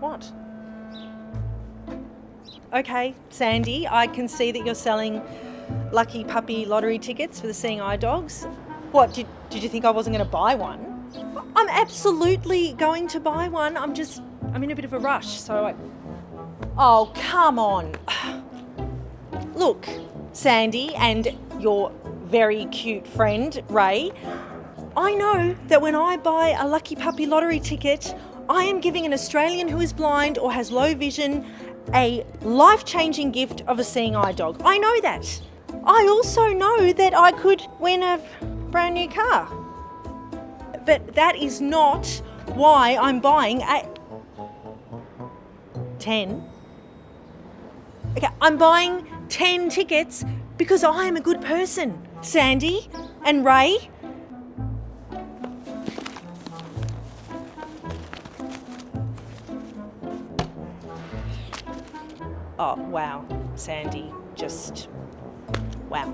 What? Okay, Sandy, I can see that you're selling lucky puppy lottery tickets for the Seeing Eye dogs. What, did you think I wasn't going to buy one? I'm absolutely going to buy one. I'm in a bit of a rush, so Oh, come on. Look, Sandy and your very cute friend, Ray, I know that when I buy a lucky puppy lottery ticket, I am giving an Australian who is blind or has low vision a life-changing gift of a Seeing Eye dog. I know that. I also know that I could win a brand new car. But that is not why I'm buying 10. Okay, I'm buying 10 tickets because I am a good person. Sandy and Ray. Oh, wow, Sandy, just wow.